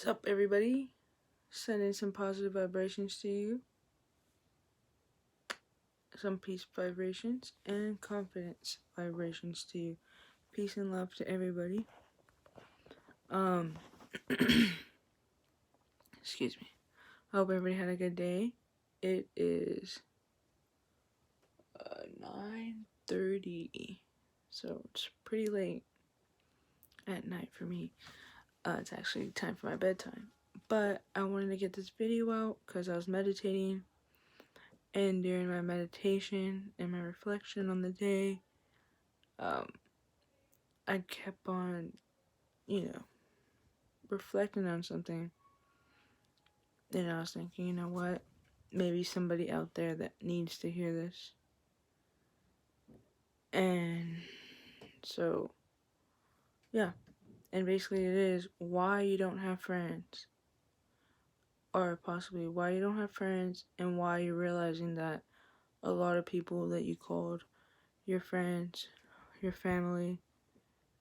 What's up, everybody? Sending some positive vibrations to you, some peace vibrations, and confidence vibrations to you. Peace and love to everybody. Excuse me. I hope everybody had a good day. It is 9:30, so it's pretty late at night for me. It's actually time for my bedtime. But I wanted to get this video out because I was meditating. And during my meditation and my reflection on the day, I kept on, reflecting on something. And I was thinking, you know what? Maybe somebody out there that needs to hear this. And so, yeah. And basically it is why you don't have friends. Or possibly why you don't have friends and why you're realizing that a lot of people that you called your friends, your family,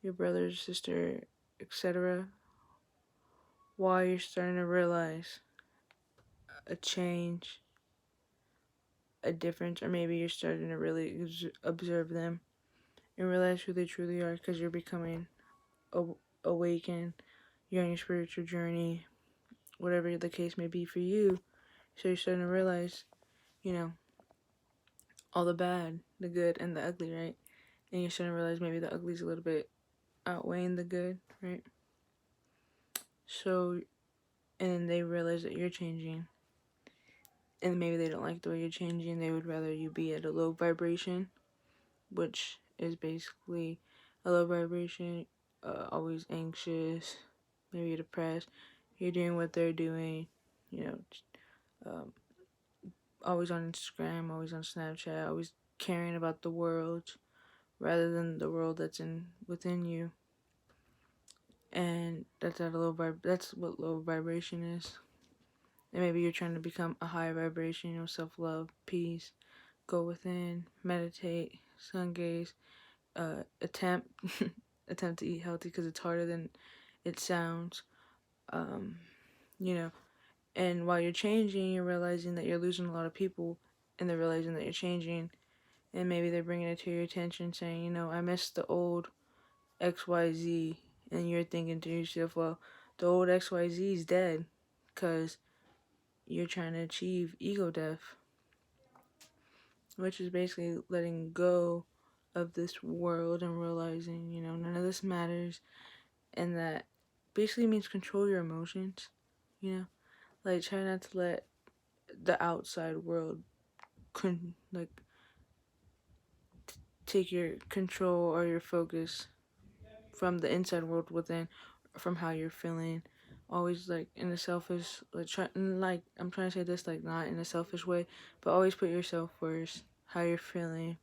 your brother, sister, etc., why you're starting to realize a change, a difference, or maybe you're starting to really observe them and realize who they truly are because you're becoming awakened, you're on your spiritual journey, whatever the case may be for you. So you're starting to realize, all the bad, the good, and the ugly, right? And you're starting to realize maybe the ugly's a little bit outweighing the good, right? So, and they realize that you're changing. And maybe they don't like the way you're changing. They would rather you be at a low vibration, which is basically a low vibration, always anxious, maybe depressed. You're doing what they're doing, always on Instagram, always on Snapchat, always caring about the world rather than the world that's within you. And that's at a low that's what low vibration is. And maybe you're trying to become a high vibration, self-love, peace, go within, meditate, sun gaze, attempt to eat healthy because it's harder than it sounds, and while you're changing, you're realizing that you're losing a lot of people, and they're realizing that you're changing, and maybe they're bringing it to your attention saying, I miss the old XYZ, and you're thinking to yourself, well, the old XYZ is dead because you're trying to achieve ego death, which is basically letting go of this world and realizing, none of this matters, and that basically means control your emotions, like try not to let the outside world take your control or your focus from the inside world within, from how you're feeling. Always in a selfish, I'm trying to say this not in a selfish way, but always put yourself first, how you're feeling,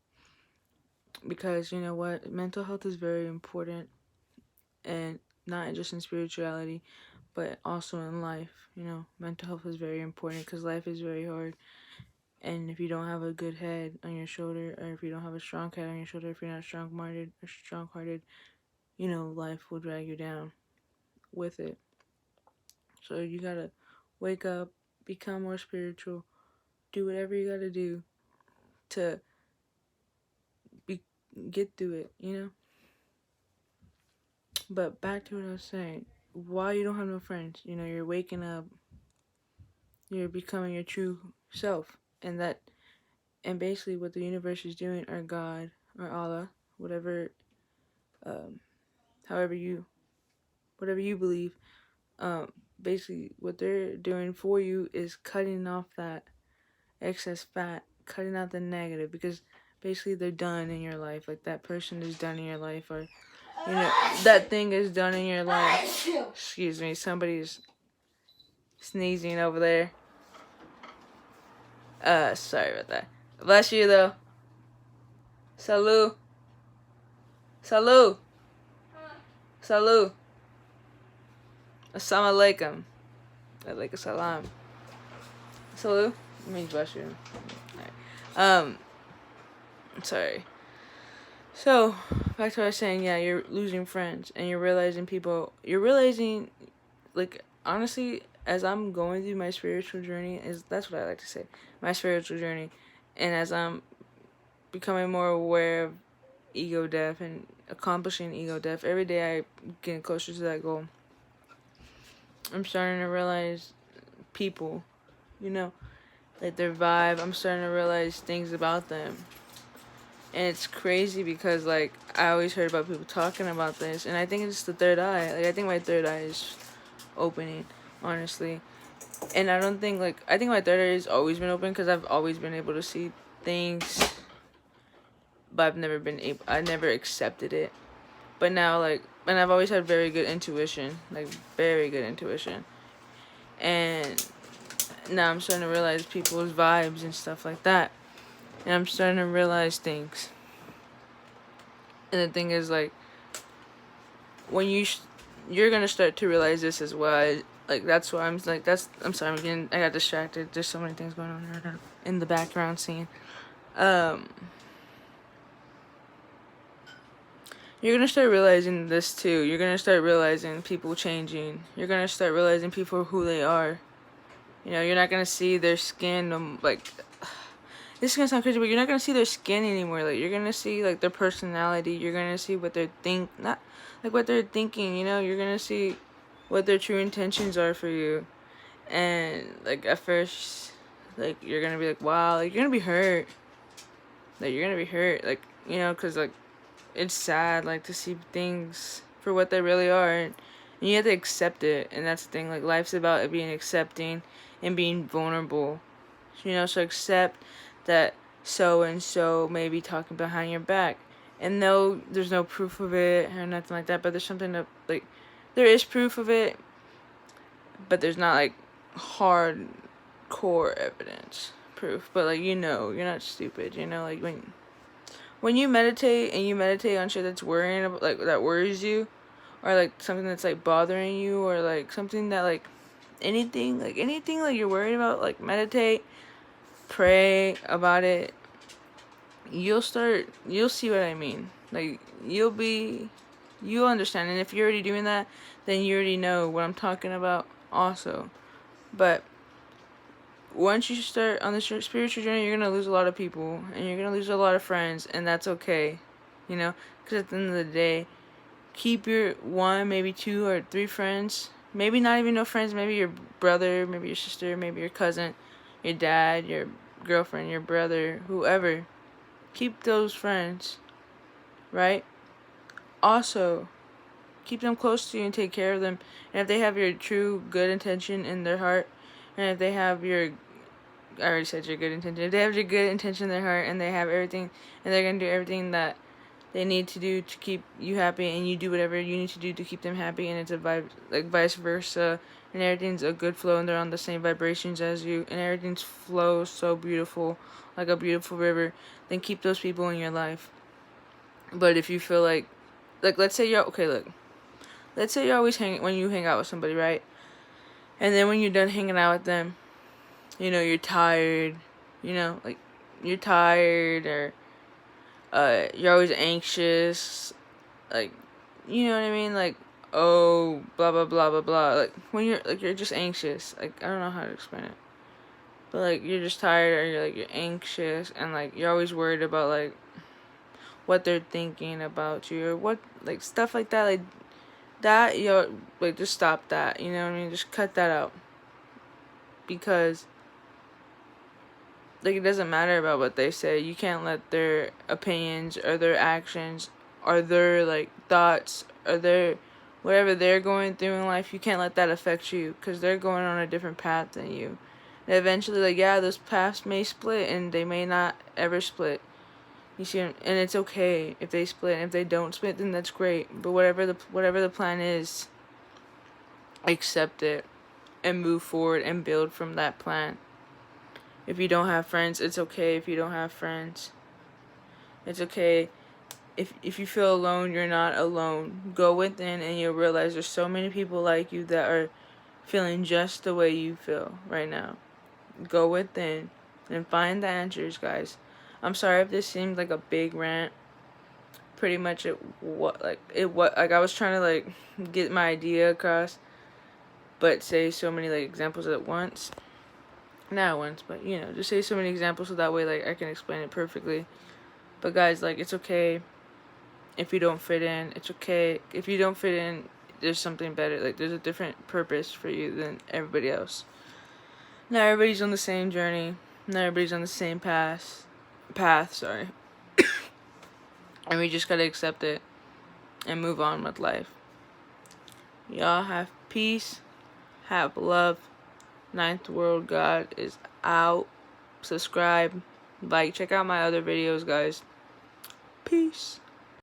because you know what, mental health is very important, and not just in spirituality, but also in life. Mental health is very important because life is very hard, and if you don't have a good head on your shoulder, or if you don't have a strong head on your shoulder, if you're not strong-hearted, life will drag you down with it. So you gotta wake up, become more spiritual, do whatever you gotta do to get through it, But back to what I was saying, why you don't have no friends? You're waking up, you're becoming your true self, and basically what the universe is doing, or God, or Allah, whatever, whatever you believe, basically what they're doing for you is cutting off that excess fat, cutting out the negative, because basically they're done in your life. Like that person is done in your life, or that thing is done in your life. Excuse me, somebody's sneezing over there. Sorry about that. Bless you though. Salud. Salud. Salud. Assalamu alaikum. Alaikum salam. Salud. It means bless you. Alright. Sorry. So, back to what I was saying, yeah, you're losing friends, and you're realizing honestly, as I'm going through my spiritual journey, is that's what I like to say, my spiritual journey, and as I'm becoming more aware of ego death and accomplishing ego death, every day I get closer to that goal. I'm starting to realize people, you know, like their vibe. I'm starting to realize things about them. And it's crazy because, like, I always heard about people talking about this, and I think it's the third eye. Like, I think my third eye is opening, honestly. And I don't think, like, I think my third eye has always been open because I've always been able to see things, but I never accepted it. But now, like, and I've always had very good intuition, like, very good intuition. And now I'm starting to realize people's vibes and stuff like that. And I'm starting to realize things. And the thing is, like, when you're gonna start to realize this as well. Like, that's why I'm like, I'm sorry, I got distracted. There's so many things going on right now in the background scene. You're gonna start realizing this too. You're gonna start realizing people changing. You're gonna start realizing people who they are. You know, you're not gonna see their skin, like, this is gonna sound crazy, but you're not gonna see their skin anymore. Like, you're gonna see, like, their personality. You're gonna see what not like what they're thinking. You know, you're gonna see what their true intentions are for you. And, like, at first, like, you're gonna be like, wow, like, you're gonna be hurt. Like, you're gonna be hurt, like, you know, cause, like, it's sad, like, to see things for what they really are, and you have to accept it. And that's the thing, like, life's about it being accepting and being vulnerable, you know. So accept that so and so may be talking behind your back, and no, there's no proof of it or nothing like that, but there's something that, like, there is proof of it, but there's not, like, hardcore evidence proof. But, like, you know, you're not stupid, you know. Like, when you meditate and you meditate on shit that's worrying about, like, that worries you, or, like, something that's, like, bothering you, or, like, something that, like, anything like you're worried about, like, meditate, pray about it. You'll see what I mean. Like, you'll understand. And if you're already doing that, then you already know what I'm talking about also. But once you start on this spiritual journey, you're going to lose a lot of people, and you're going to lose a lot of friends, and that's okay, you know, because at the end of the day, keep your one, maybe two or three friends, maybe not even no friends, maybe your brother, maybe your sister, maybe your cousin, your dad, your girlfriend, your brother, whoever. Keep those friends, right? Also, keep them close to you and take care of them. And if they have your true good intention in their heart, and if they have your, I already said your good intention, if they have your good intention in their heart, and they have everything, and they're going to do everything that they need to do to keep you happy, and you do whatever you need to do to keep them happy, and it's a vibe, like, vice versa, and everything's a good flow, and they're on the same vibrations as you, and everything's flows so beautiful, like a beautiful river, then keep those people in your life. But if you feel like, let's say you're always when you hang out with somebody, right? And then when you're done hanging out with them, you know, you're tired, you know, like, you're tired, or you're always anxious, like, you know what I mean, like, oh, blah blah blah blah blah, like, when you're just anxious, like, I don't know how to explain it, but, like, you're just tired, or you're anxious, and, like, you're always worried about, like, what they're thinking about you, or what, like, stuff like that, like, that, like, just stop that, you know what I mean, just cut that out, because, like, it doesn't matter about what they say. You can't let their opinions or their actions or their, like, thoughts or their whatever they're going through in life, you can't let that affect you, because they're going on a different path than you. And eventually, like, yeah, those paths may split, and they may not ever split. You see, and it's okay if they split, and if they don't split, then that's great. But whatever the plan is, accept it and move forward and build from that plan. If you don't have friends, it's okay if you don't have friends. It's okay. If you feel alone, you're not alone. Go within, and you'll realize there's so many people like you that are feeling just the way you feel right now. Go within and find the answers, guys. I'm sorry if this seemed like a big rant. Pretty much I was trying to, like, get my idea across. but say so many like examples at once. Not at once, but you know, just say so many examples so that way like I can explain it perfectly. But guys, like, it's okay if you don't fit in. It's okay if you don't fit in. There's something better. Like, there's a different purpose for you than everybody else. Not everybody's on the same journey. Not everybody's on the same path. Sorry. And we just gotta accept it and move on with life. Y'all have peace. Have love. Ninth World God is out. Subscribe. Like. Check out my other videos, guys. Peace.